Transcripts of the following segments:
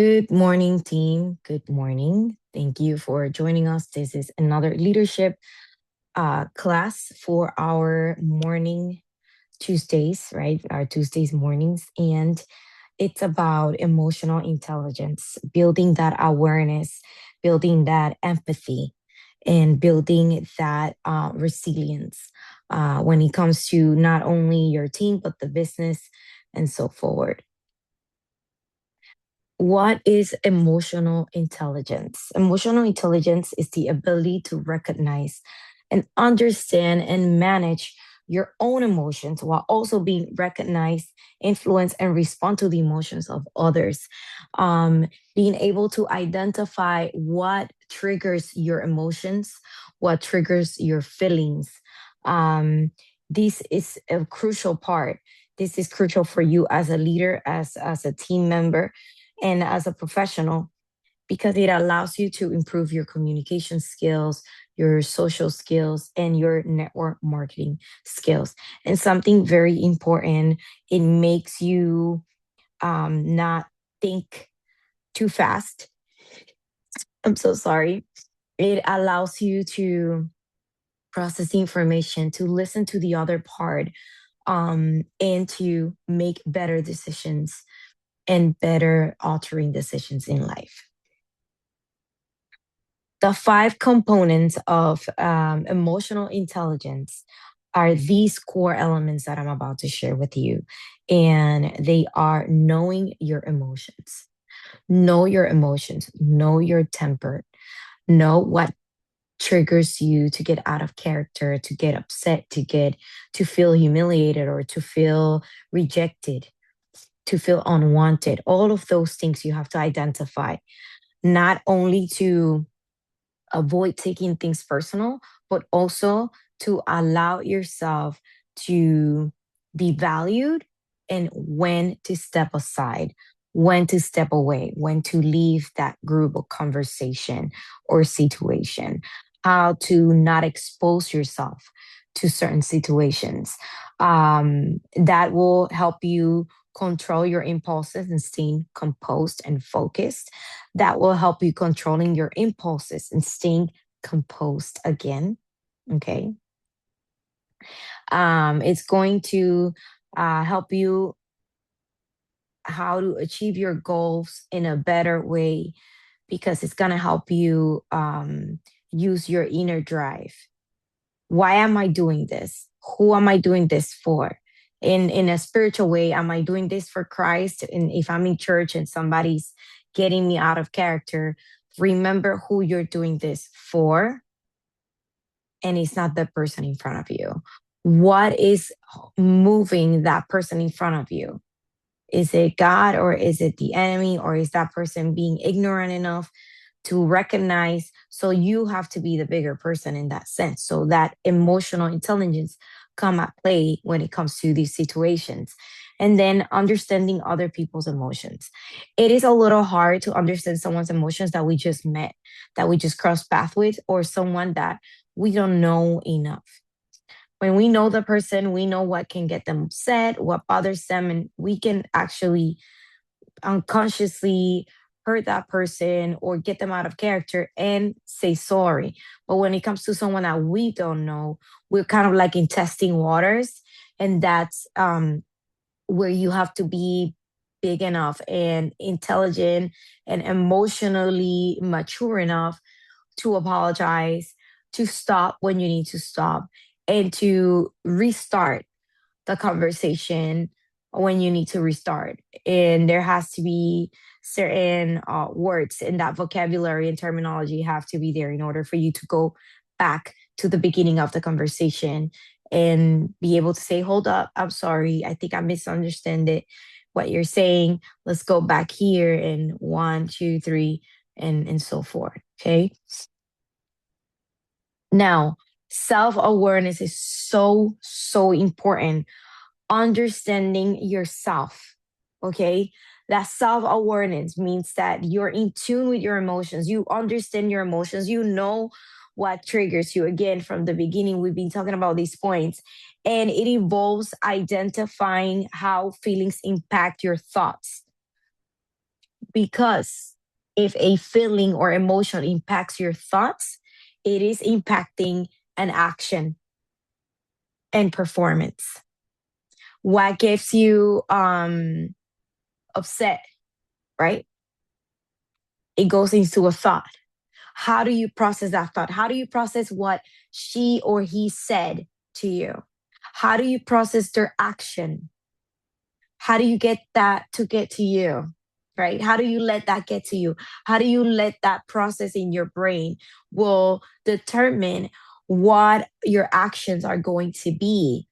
Good morning, team. Good morning. Thank you for joining us. This is another leadership class for our morning Tuesdays, right? Our Tuesdays mornings. And it's about emotional intelligence, building that awareness, building that empathy, and building that resilience when it comes to not only your team, but the business and so forward. What is emotional intelligence? Emotional intelligence is the ability to recognize and understand and manage your own emotions while also being recognized, influence, and respond to the emotions of others. Being able to identify what triggers your emotions, what triggers your feelings. Um, this is a crucial part. This is crucial for you as a leader, as a team member, and as a professional because it allows you to improve your communication skills, your social skills, and your network marketing skills. And something very important, it makes you not think too fast. I'm so sorry. It allows you to process the information, to listen to the other part, and to make better decisions and better altering decisions in life. The five components of emotional intelligence are these core elements that I'm about to share with you. And they are knowing your emotions. Know your emotions, know your temper, know what triggers you to get out of character, to get upset, to feel humiliated or to feel rejected, to feel unwanted. All of those things you have to identify, not only to avoid taking things personal, but also to allow yourself to be valued and when to step aside, when to step away, when to leave that group or conversation or situation, how to not expose yourself to certain situations. That will help you control your impulses and staying composed and focused. That will help you controlling your impulses and staying composed again. Okay. It's going to help you how to achieve your goals in a better way because it's going to help you use your inner drive. Why am I doing this? Who am I doing this for? In a spiritual way, am I doing this for Christ? And if I'm in church and somebody's getting me out of character, remember who you're doing this for, and it's not the person in front of you. What is moving that person in front of you? Is it God or is it the enemy or is that person being ignorant enough to recognize? So you have to be the bigger person in that sense. So that emotional intelligence come at play when it comes to these situations. And then understanding other people's emotions. It is a little hard to understand someone's emotions that we just met, that we just crossed path with, or someone that we don't know enough. When we know the person, we know what can get them upset, what bothers them, and we can actually unconsciously hurt that person or get them out of character and say sorry. But when it comes to someone that we don't know, we're kind of like in testing waters. And that's where you have to be big enough and intelligent and emotionally mature enough to apologize, to stop when you need to stop, and to restart the conversation when you need to restart. And there has to be certain words in that vocabulary and terminology have to be there in order for you to go back to the beginning of the conversation and be able to say, hold up, I'm sorry. I think I misunderstood it. What you're saying, let's go back here and one, two, three, and so forth. Okay. Now, self awareness is so, so important. Understanding yourself. Okay. That self awareness means that you're in tune with your emotions. You understand your emotions. You know what triggers you. Again, from the beginning, we've been talking about these points, and it involves identifying how feelings impact your thoughts. Because if a feeling or emotion impacts your thoughts, it is impacting an action and performance. What gets you upset, right? It goes into a thought. How do you process that thought? How do you process what she or he said to you? How do you process their action? How do you get that to get to you? Right? How do you let that get to you? How do you let that process in your brain will determine what your actions are going to be?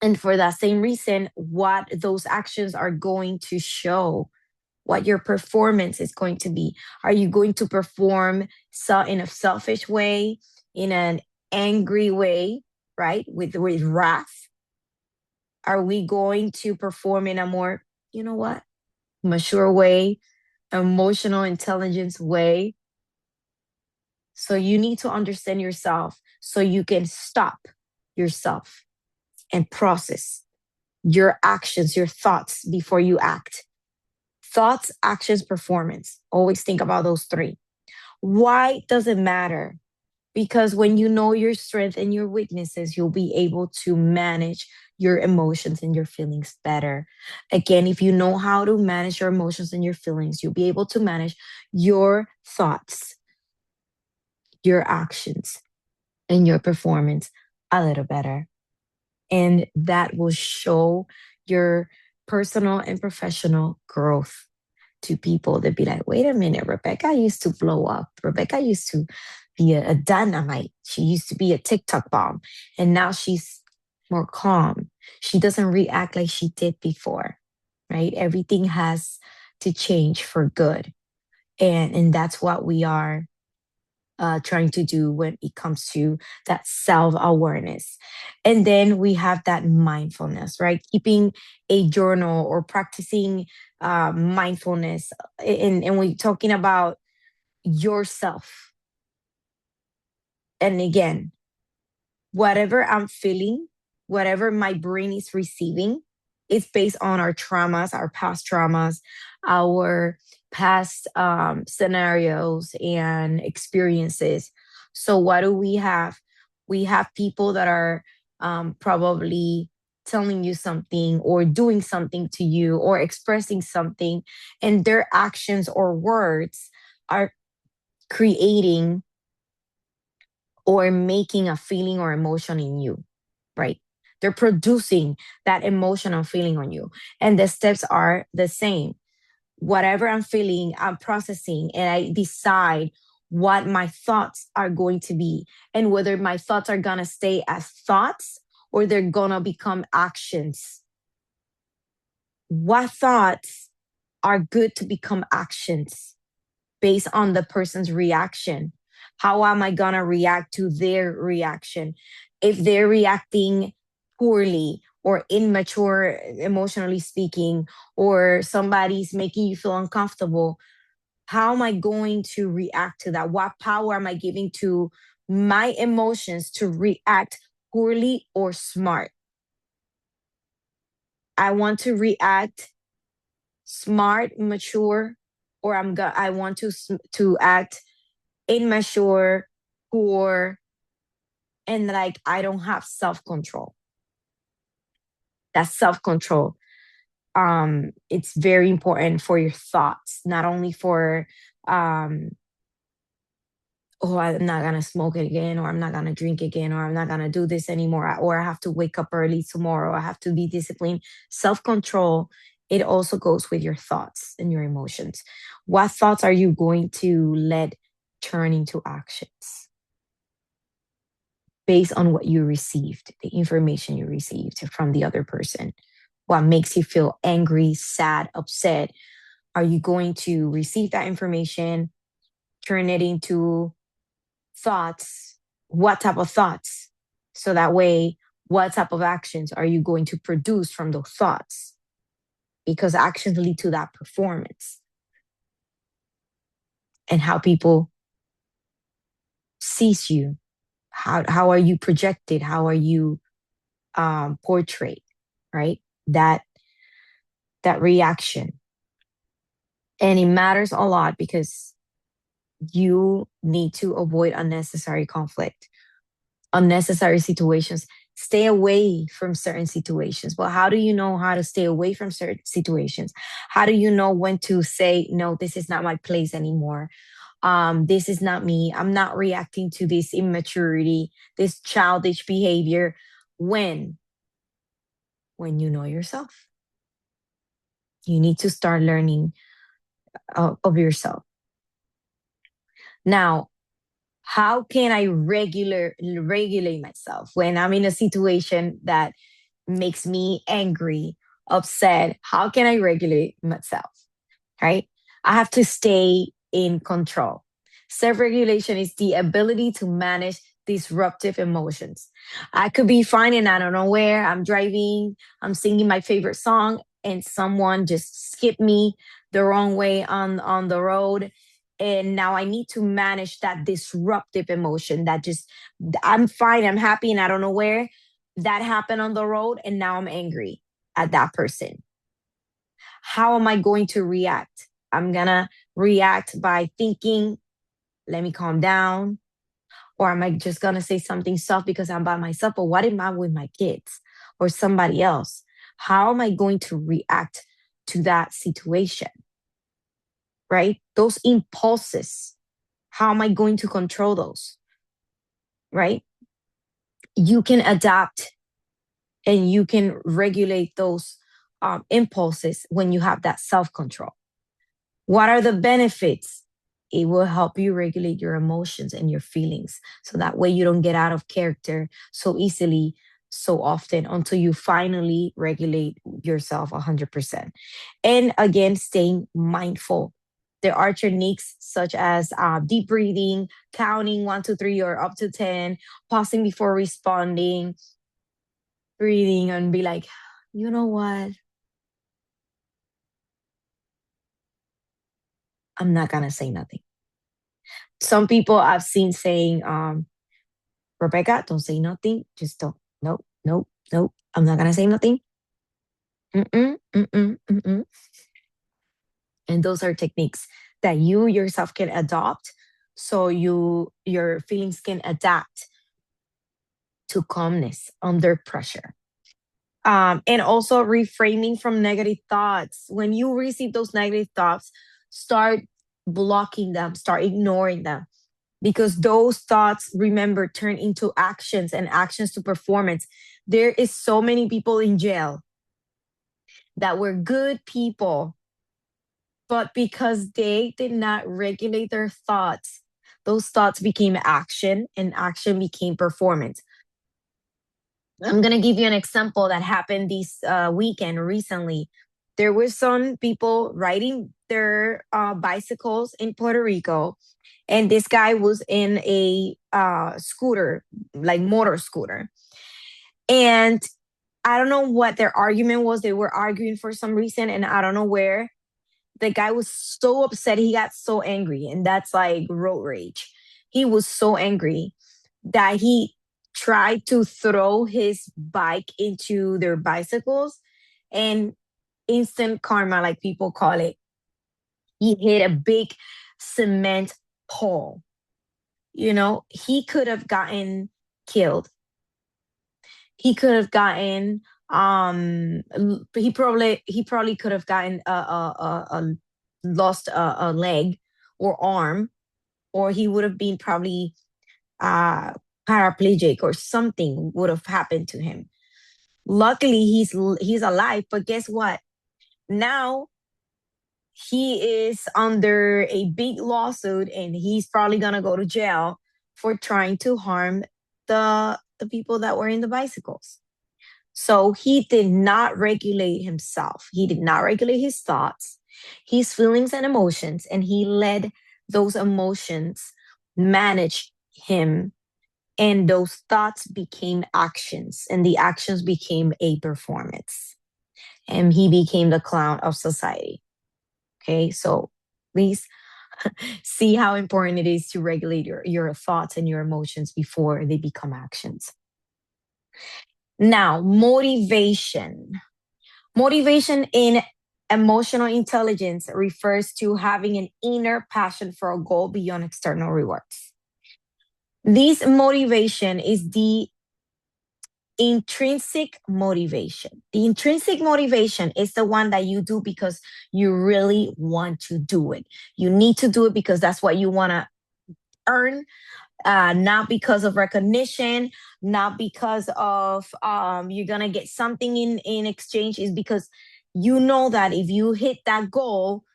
And for that same reason, what those actions are going to show, what your performance is going to be. Are you going to perform in a selfish way, in an angry way, right? With wrath? Are we going to perform in a more, you know what, mature way, emotional intelligence way? So you need to understand yourself so you can stop yourself and process your actions, your thoughts before you act. Thoughts, actions, performance. Always think about those three. Why does it matter? Because when you know your strength and your weaknesses, you'll be able to manage your emotions and your feelings better. Again, if you know how to manage your emotions and your feelings, you'll be able to manage your thoughts, your actions, and your performance a little better. And that will show your personal and professional growth to people. They'd be like, wait a minute, Rebekah used to blow up. Rebekah used to be a dynamite. She used to be a TikTok bomb. And now she's more calm. She doesn't react like she did before, right? Everything has to change for good. And that's what we are trying to do when it comes to that self awareness. And then we have that mindfulness, right? Keeping a journal or practicing mindfulness. And we're talking about yourself. And again, whatever I'm feeling, whatever my brain is receiving, it's based on our traumas, our past traumas, our past scenarios and experiences. So, what do we have? We have people that are probably telling you something or doing something to you or expressing something, and their actions or words are creating or making a feeling or emotion in you, right? They're producing that emotional feeling on you. And the steps are the same. Whatever I'm feeling, I'm processing, and I decide what my thoughts are going to be and whether my thoughts are going to stay as thoughts or they're going to become actions. What thoughts are good to become actions based on the person's reaction? How am I going to react to their reaction? If they're reacting poorly or immature, emotionally speaking, or somebody's making you feel uncomfortable, how am I going to react to that? What power am I giving to my emotions to react poorly or smart? I want to react smart, mature, or I want to act immature, poor, and like I don't have self-control. That self-control, it's very important for your thoughts, not only for oh, I'm not gonna smoke again, or I'm not gonna drink again, or I'm not gonna do this anymore, or I have to wake up early tomorrow, I have to be disciplined. Self-control, it also goes with your thoughts and your emotions. What thoughts are you going to let turn into actions based on what you received, the information you received from the other person? What makes you feel angry, sad, upset? Are you going to receive that information, turn it into thoughts? What type of thoughts? So that way, what type of actions are you going to produce from those thoughts? Because actions lead to that performance and how people sees you. How are you projected? How are you portrayed? Right? That reaction. And it matters a lot because you need to avoid unnecessary conflict, unnecessary situations. Stay away from certain situations. But how do you know how to stay away from certain situations? How do you know when to say, no, this is not my place anymore? This is not me. I'm not reacting to this immaturity, this childish behavior. When? When you know yourself. You need to start learning of yourself. Now, how can I regulate myself when I'm in a situation that makes me angry, upset? How can I regulate myself? Right? I have to stay in control. Self regulation is the ability to manage disruptive emotions. I could be fine and I don't know where I'm driving, I'm singing my favorite song, and someone just skipped me the wrong way on the road. And now I need to manage that disruptive emotion that just, I'm fine, I'm happy, and I don't know where that happened on the road. And now I'm angry at that person. How am I going to react? I'm going to react by thinking, let me calm down. Or am I just going to say something soft because I'm by myself? But what am I with my kids or somebody else? How am I going to react to that situation? Right? Those impulses, how am I going to control those? Right? You can adapt and you can regulate those impulses when you have that self control. What are the benefits? It will help you regulate your emotions and your feelings. So that way you don't get out of character so easily, so often until you finally regulate yourself 100%. And again, staying mindful. There are techniques such as deep breathing, counting 1, 2, 3, or up to 10, pausing before responding, breathing, and be like, you know what? I'm not going to say nothing. Some people I've seen saying, Rebecca, don't say nothing. Just don't. Nope, nope, nope. I'm not gonna say nothing. Mm-mm, mm-mm, mm-mm. And those are techniques that you yourself can adopt, so your feelings can adapt to calmness under pressure. And also reframing from negative thoughts. When you receive those negative thoughts, start blocking them, start ignoring them, because those thoughts, remember, turn into actions and actions to performance. There is so many people in jail that were good people, but because they did not regulate their thoughts, those thoughts became action and action became performance. I'm going to give you an example that happened this weekend recently. There were some people riding their bicycles in Puerto Rico, and this guy was in a scooter, like motor scooter. And I don't know what their argument was. They were arguing for some reason, and I don't know where. The guy was so upset. He got so angry, and that's like road rage. He was so angry that he tried to throw his bike into their bicycles, and instant karma, like people call it. He hit a big cement pole. He could have gotten killed. He could have gotten he probably could have gotten lost a leg or arm, or he would have been probably uh paraplegic, or something would have happened to him. Luckily he's alive, but guess what? Now he is under a big lawsuit, and he's probably gonna go to jail for trying to harm the people that were in the bicycles. So he did not regulate himself. He did not regulate his thoughts, his feelings and emotions, and he let those emotions manage him. And those thoughts became actions, and the actions became a performance. And he became the clown of society. Okay, so please see how important it is to regulate your thoughts and your emotions before they become actions. Now, motivation. Motivation in Emotional intelligence refers to having an inner passion for a goal beyond external rewards. This motivation is the intrinsic motivation. The intrinsic motivation is the one that you do because you really want to do it. You need to do it because that's what you want to earn, not because of recognition, not because of you're gonna get something in exchange. Is because you know that if you hit that goal,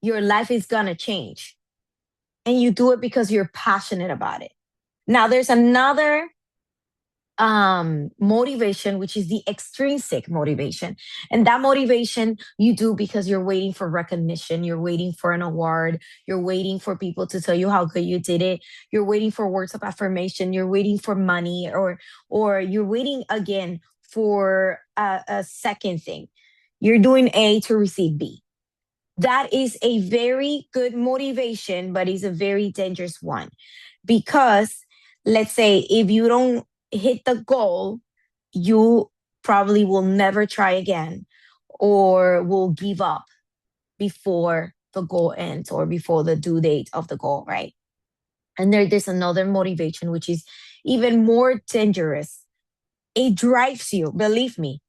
your life is gonna change, and you do it because you're passionate about it. Now, there's another motivation, which is the extrinsic motivation, and that motivation you do because you're waiting for recognition, you're waiting for an award, you're waiting for people to tell you how good you did it, you're waiting for words of affirmation, you're waiting for money, or you're waiting again for a second thing. You're doing A to receive B. That is a very good motivation, but is a very dangerous one. Because let's say if you don't hit the goal, you probably will never try again, or will give up before the goal ends or before the due date of the goal, right? And there's another motivation, which is even more dangerous. It drives you, believe me,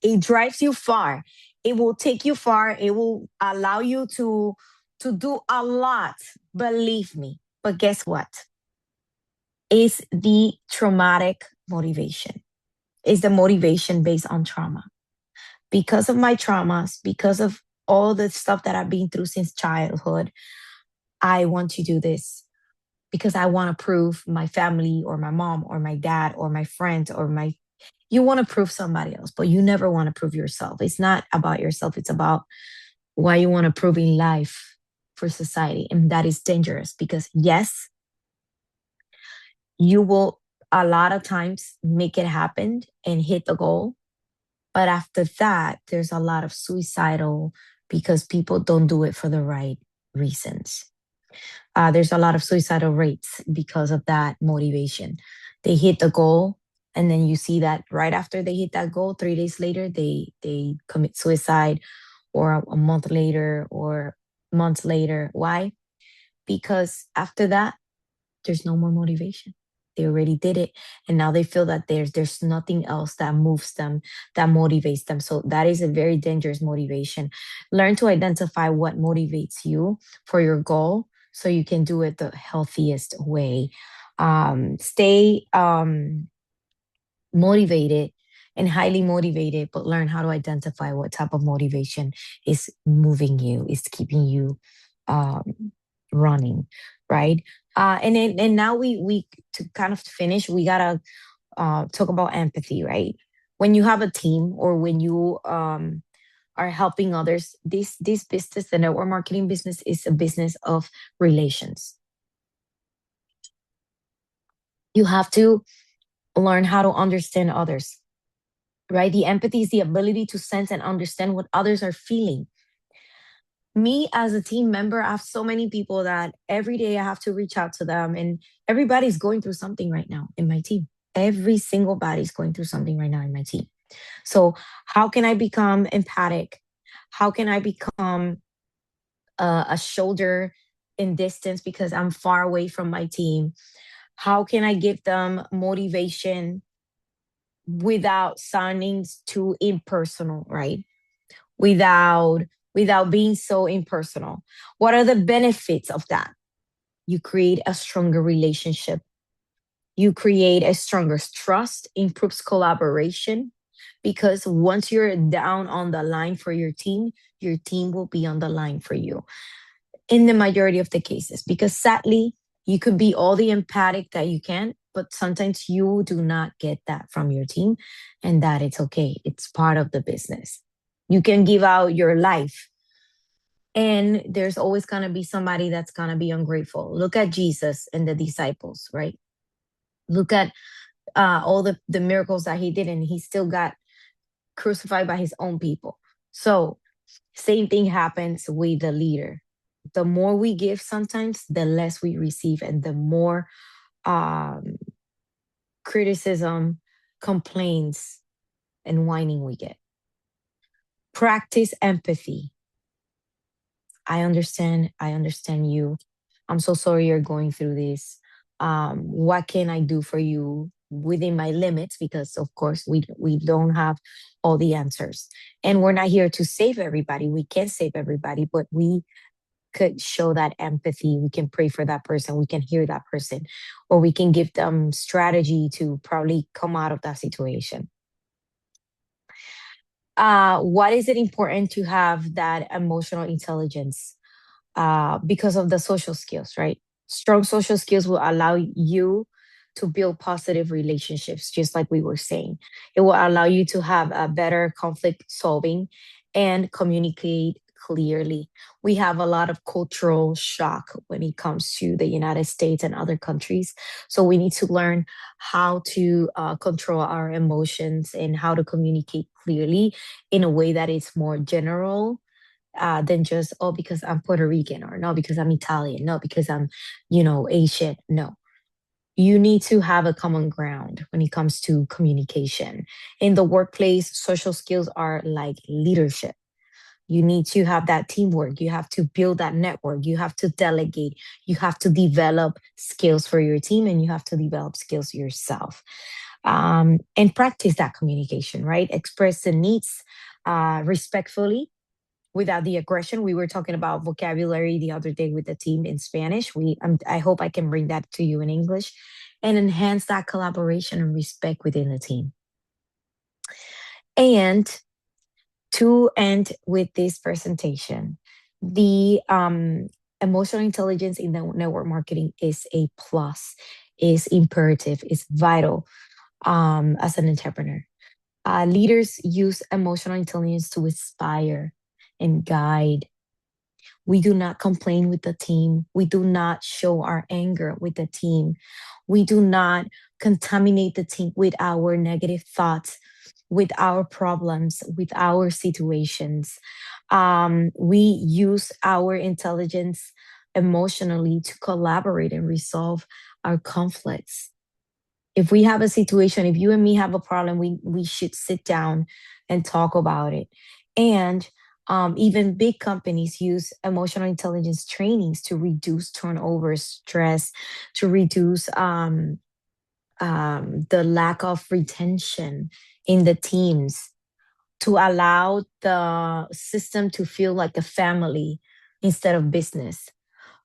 it drives you far. It will take you far. It will allow you to do a lot, believe me. But guess what? Is the traumatic motivation. Is the motivation based on trauma. Because of my traumas, because of all the stuff that I've been through since childhood, I want to do this because I want to prove my family or my mom or my dad or my friends or my, you want to prove somebody else, but you never want to prove yourself. It's not about yourself. It's about why you want to prove in life for society. And that is dangerous because yes, you will a lot of times make it happen and hit the goal. But after that, there's a lot of suicidal because people don't do it for the right reasons. There's a lot of suicidal rates because of that motivation. They hit the goal, and then you see that right after they hit that goal, 3 days later, they commit suicide, or a month later, or months later. Why? Because after that, there's no more motivation. They already did it, and now they feel that there's nothing else that moves them, that motivates them. So that is a very dangerous motivation. Learn to identify what motivates you for your goal, so you can do it the healthiest way. Stay motivated and highly motivated, but learn how to identify what type of motivation is moving you, is keeping you running, right? And now we to kind of finish, we gotta talk about empathy, right? When you have a team, or when you are helping others, this business, the network marketing business, is a business of relations. You have to learn how to understand others, right? The empathy is the ability to sense and understand what others are feeling. Me as a team member, I have so many people that every day I have to reach out to them, and everybody's going through something right now in my team. Every single body's going through something right now in my team. So, how can I become empathic? How can I become a shoulder in distance because I'm far away from my team? How can I give them motivation without sounding too impersonal, right? Without without being so impersonal. What are the benefits of that? You create a stronger relationship. You create a stronger trust, improves collaboration, because once you're down on the line for your team will be on the line for you in the majority of the cases. Because sadly, you could be all the empathic that you can, but sometimes you do not get that from your team, and that it's okay. It's part of the business. You can give out your life, and there's always going to be somebody that's going to be ungrateful. Look at Jesus and the disciples, right? Look at all the miracles that he did, and he still got crucified by his own people. So, same thing happens with the leader. The more we give, sometimes the less we receive, and the more um, criticism, complaints, and whining we get. Practice empathy. I understand you. I'm so sorry you're going through this. What can I do for you within my limits? Because of course we don't have all the answers, and we're not here to save everybody. We can't save everybody, but we could show that empathy. We can pray for that person. We can hear that person, or we can give them strategy to probably come out of that situation. What is it important to have that emotional intelligence? Because of the social skills, right? Strong social skills will allow you to build positive relationships, just like we were saying. It will allow you to have a better conflict solving and communicate clearly. We have a lot of cultural shock when it comes to the United States and other countries. So we need to learn how to control our emotions and how to communicate clearly in a way that is more general than just, oh, because I'm Puerto Rican, or no, because I'm Italian, no, because I'm, Asian. No, you need to have a common ground when it comes to communication. In the workplace, social skills are like leadership. You need to have that teamwork. You have to build that network. You have to delegate. You have to develop skills for your team, and you have to develop skills yourself. And practice that communication, right? Express the needs respectfully without the aggression. We were talking about vocabulary the other day with the team in Spanish. I hope I can bring that to you in English, and enhance that collaboration and respect within the team. And to end with this presentation, the emotional intelligence in the network marketing is a plus, is imperative, is vital as an entrepreneur. Leaders use emotional intelligence to inspire and guide. We do not complain with the team. We do not show our anger with the team. We do not contaminate the team with our negative thoughts, with our problems, with our situations. We use our intelligence emotionally to collaborate and resolve our conflicts. If we have a situation, if you and me have a problem, we should sit down and talk about it. And even big companies use emotional intelligence trainings to reduce turnover, stress, to reduce the lack of retention in the teams, to allow the system to feel like a family instead of business.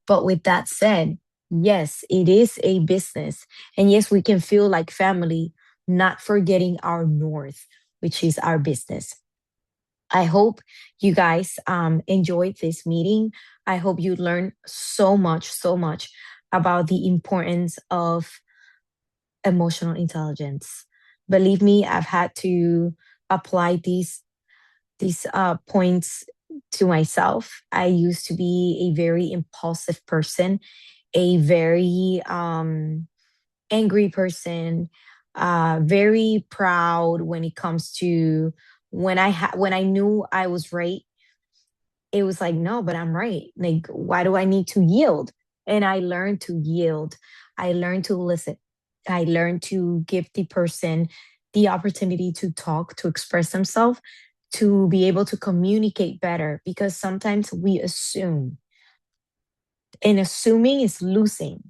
But with that said, yes, it is a business. And yes, we can feel like family, not forgetting our north, which is our business. I hope you guys enjoyed this meeting. I hope you learned so much about the importance of emotional intelligence. Believe me, I've had to apply these points to myself. I used to be a very impulsive person, a very angry person, very proud when it comes to when I knew I was right. It was like, no, but I'm right. Like, why do I need to yield? And I learned to yield. I learned to listen. I learned to give the person the opportunity to talk, to express themselves, to be able to communicate better, because sometimes we assume, and assuming is losing.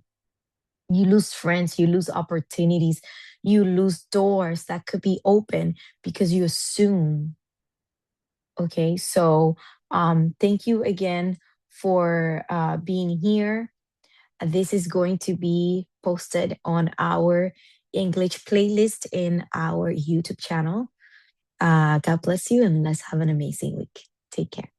You lose friends, you lose opportunities, you lose doors that could be open because you assume. Okay, so thank you again for being here. This is going to be posted on our English playlist in our YouTube channel. God bless you, and let's have an amazing week. Take care.